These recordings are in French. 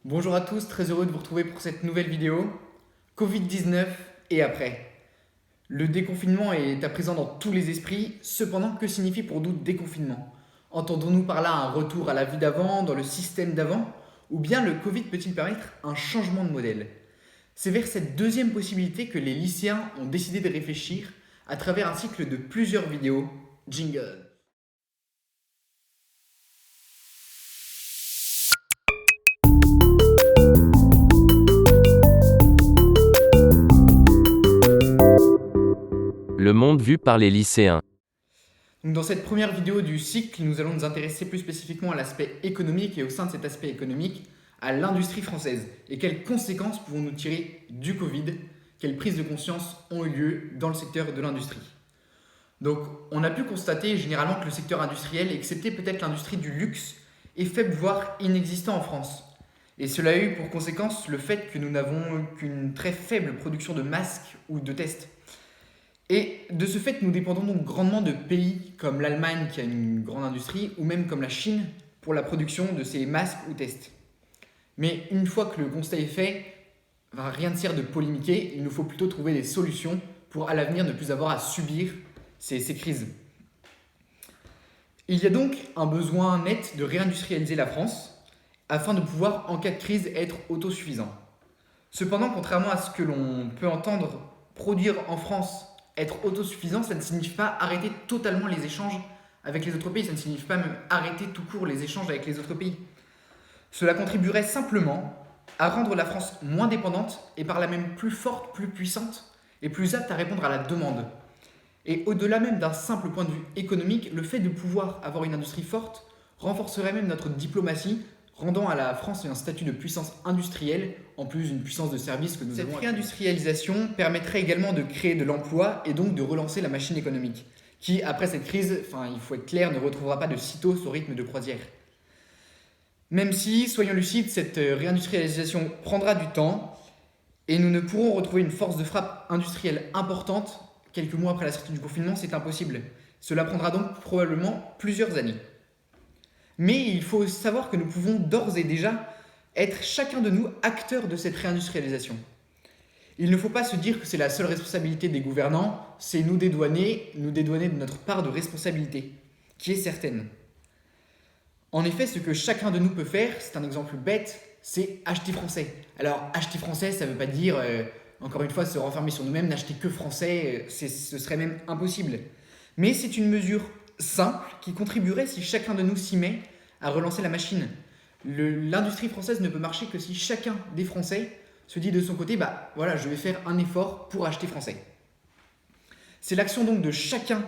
Bonjour à tous, très heureux de vous retrouver pour cette nouvelle vidéo. Covid-19 et après. Le déconfinement est à présent dans tous les esprits, cependant que signifie pour nous déconfinement? Entendons-nous par là un retour à la vie d'avant, dans le système d'avant, ou bien le Covid peut-il permettre un changement de modèle? C'est vers cette deuxième possibilité que les lycéens ont décidé de réfléchir à travers un cycle de plusieurs vidéos. Jingle. Le monde vu par les lycéens. Donc dans cette première vidéo du cycle, nous allons nous intéresser plus spécifiquement à l'aspect économique et au sein de cet aspect économique, à l'industrie française et quelles conséquences pouvons-nous tirer du Covid, quelles prises de conscience ont eu lieu dans le secteur de l'industrie. Donc on a pu constater généralement que le secteur industriel, excepté peut-être l'industrie du luxe, est faible voire inexistant en France. Et cela a eu pour conséquence le fait que nous n'avons qu'une très faible production de masques ou de tests. Et de ce fait, nous dépendons donc grandement de pays comme l'Allemagne qui a une grande industrie ou même comme la Chine pour la production de ces masques ou tests. Mais une fois que le constat est fait, rien ne sert de polémiquer, il nous faut plutôt trouver des solutions pour à l'avenir ne plus avoir à subir ces crises. Il y a donc un besoin net de réindustrialiser la France afin de pouvoir, en cas de crise, être autosuffisant. Cependant, contrairement à ce que l'on peut entendre, produire en France, être autosuffisant, ça ne signifie pas arrêter totalement les échanges avec les autres pays, ça ne signifie pas même arrêter tout court les échanges avec les autres pays. Cela contribuerait simplement à rendre la France moins dépendante et par là même plus forte, plus puissante et plus apte à répondre à la demande. Et au-delà même d'un simple point de vue économique, le fait de pouvoir avoir une industrie forte renforcerait même notre diplomatie, rendant à la France un statut de puissance industrielle, en plus d'une puissance de service que nous avons. Cette réindustrialisation permettrait également de créer de l'emploi et donc de relancer la machine économique, qui, après cette crise, il faut être clair, ne retrouvera pas de sitôt ce rythme de croisière. Même si, soyons lucides, cette réindustrialisation prendra du temps, et nous ne pourrons retrouver une force de frappe industrielle importante quelques mois après la sortie du confinement, c'est impossible. Cela prendra donc probablement plusieurs années. Mais il faut savoir que nous pouvons d'ores et déjà être chacun de nous acteurs de cette réindustrialisation. Il ne faut pas se dire que c'est la seule responsabilité des gouvernants, c'est nous dédouaner de notre part de responsabilité, qui est certaine. En effet, ce que chacun de nous peut faire, c'est un exemple bête, c'est acheter français. Alors, acheter français, ça ne veut pas dire, encore une fois, se renfermer sur nous-mêmes, n'acheter que français, ce serait même impossible. Mais c'est une mesure simple qui contribuerait, si chacun de nous s'y met, à relancer la machine. L'industrie française ne peut marcher que si chacun des Français se dit de son côté, voilà, je vais faire un effort pour acheter français. C'est l'action donc de chacun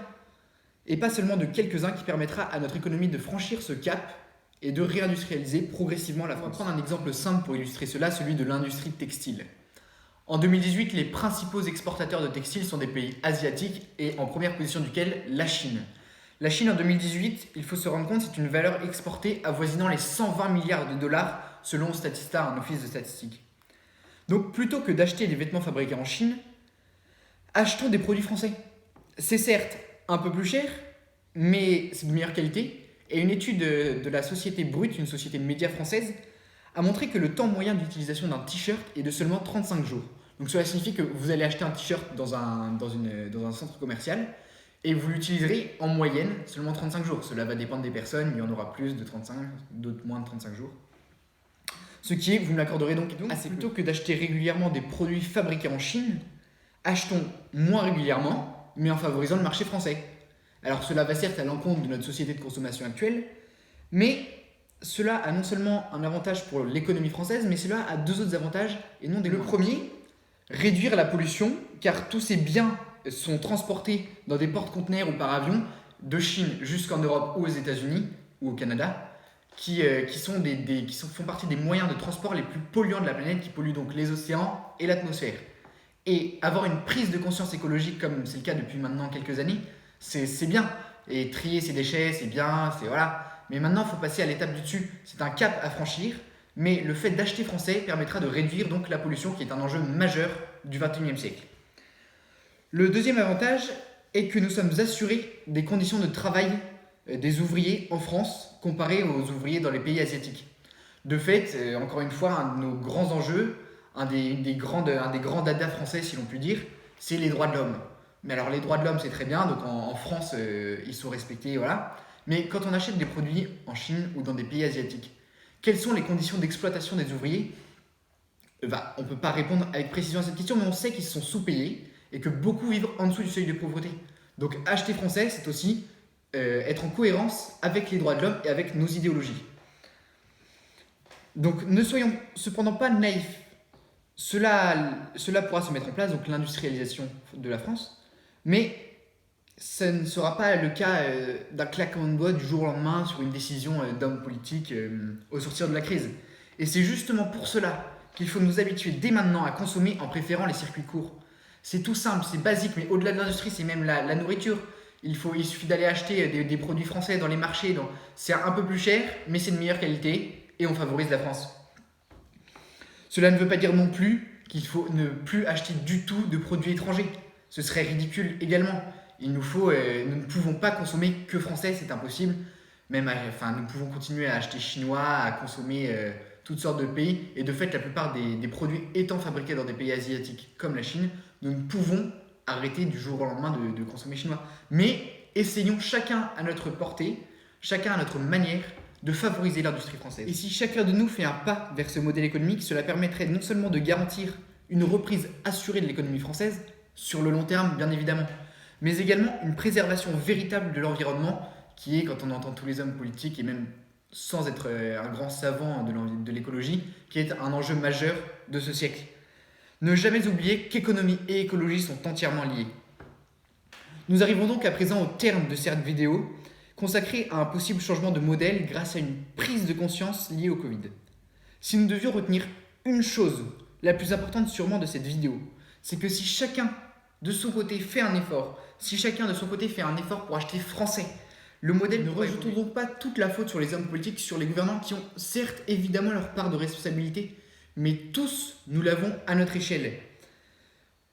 et pas seulement de quelques-uns qui permettra à notre économie de franchir ce cap et de réindustrialiser progressivement la France. On va prendre un exemple simple pour illustrer cela, celui de l'industrie textile. En 2018, les principaux exportateurs de textiles sont des pays asiatiques et en première position duquel la Chine. La Chine en 2018, il faut se rendre compte, c'est une valeur exportée avoisinant les 120 milliards de dollars selon Statista, un office de statistique. Donc plutôt que d'acheter des vêtements fabriqués en Chine, achetons des produits français. C'est certes un peu plus cher, mais c'est de meilleure qualité. Et une étude de la société Brut, une société de médias française, a montré que le temps moyen d'utilisation d'un t-shirt est de seulement 35 jours. Donc cela signifie que vous allez acheter un t-shirt dans un centre commercial et vous l'utiliserez en moyenne seulement 35 jours. Cela va dépendre des personnes, il y en aura plus de 35, d'autres moins de 35 jours. Ce qui est, vous me l'accorderez donc assez plutôt que d'acheter régulièrement des produits fabriqués en Chine, achetons moins régulièrement, mais en favorisant le marché français. Alors cela va certes à l'encontre de notre société de consommation actuelle, mais cela a non seulement un avantage pour l'économie française, mais cela a deux autres avantages et non des moindres. Le premier, réduire la pollution, car tous ces biens sont transportés dans des porte-conteneurs ou par avion de Chine jusqu'en Europe ou aux États-Unis ou au Canada, qui font partie des moyens de transport les plus polluants de la planète, qui polluent donc les océans et l'atmosphère. Et avoir une prise de conscience écologique, comme c'est le cas depuis maintenant quelques années, c'est bien. Et trier ses déchets, c'est bien, voilà. Mais maintenant, il faut passer à l'étape du dessus. C'est un cap à franchir, mais le fait d'acheter français permettra de réduire donc la pollution, qui est un enjeu majeur du XXIe siècle. Le deuxième avantage est que nous sommes assurés des conditions de travail des ouvriers en France comparé aux ouvriers dans les pays asiatiques. De fait, encore une fois, un de nos grands enjeux, une des grands dadas français, si l'on peut dire, c'est les droits de l'homme. Mais alors, les droits de l'homme, c'est très bien, donc en France, ils sont respectés, voilà. Mais quand on achète des produits en Chine ou dans des pays asiatiques, quelles sont les conditions d'exploitation des ouvriers? On ne peut pas répondre avec précision à cette question, mais on sait qu'ils sont sous-payés et que beaucoup vivent en dessous du seuil de pauvreté. Donc acheter français, c'est aussi être en cohérence avec les droits de l'homme et avec nos idéologies. Donc ne soyons cependant pas naïfs. Cela pourra se mettre en place, donc l'industrialisation de la France, mais ça ne sera pas le cas d'un claquement de doigts du jour au lendemain sur une décision d'homme politique au sortir de la crise. Et c'est justement pour cela qu'il faut nous habituer dès maintenant à consommer en préférant les circuits courts. C'est tout simple, c'est basique, mais au-delà de l'industrie, c'est même la nourriture. Il suffit d'aller acheter des produits français dans les marchés. C'est un peu plus cher, mais c'est de meilleure qualité et on favorise la France. Cela ne veut pas dire non plus qu'il faut ne plus acheter du tout de produits étrangers. Ce serait ridicule également. Nous ne pouvons pas consommer que français, c'est impossible. Nous pouvons continuer à acheter chinois, à consommer toutes sortes de pays. Et de fait, la plupart des produits étant fabriqués dans des pays asiatiques comme la Chine, nous ne pouvons arrêter du jour au lendemain de consommer chinois. Mais essayons chacun à notre portée, chacun à notre manière, de favoriser l'industrie française. Et si chacun de nous fait un pas vers ce modèle économique, cela permettrait non seulement de garantir une reprise assurée de l'économie française, sur le long terme bien évidemment, mais également une préservation véritable de l'environnement, qui est, quand on entend tous les hommes politiques, et même sans être un grand savant de l'écologie, qui est un enjeu majeur de ce siècle. Ne jamais oublier qu'économie et écologie sont entièrement liées. Nous arrivons donc à présent au terme de cette vidéo, consacrée à un possible changement de modèle grâce à une prise de conscience liée au Covid. Si nous devions retenir une chose, la plus importante sûrement de cette vidéo, c'est que si chacun de son côté fait un effort, pour acheter français, le modèle ne rejetons donc pas toute la faute sur les hommes politiques, sur les gouvernants qui ont certes évidemment leur part de responsabilité, mais tous nous l'avons à notre échelle.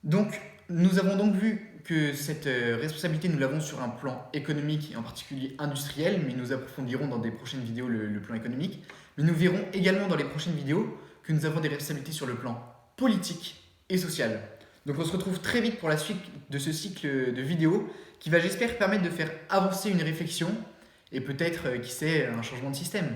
Donc nous avons donc vu que cette responsabilité, nous l'avons sur un plan économique et en particulier industriel, mais nous approfondirons dans des prochaines vidéos le plan économique. Mais nous verrons également dans les prochaines vidéos que nous avons des responsabilités sur le plan politique et social. Donc on se retrouve très vite pour la suite de ce cycle de vidéos qui va, j'espère, permettre de faire avancer une réflexion et peut-être, qui sait, un changement de système.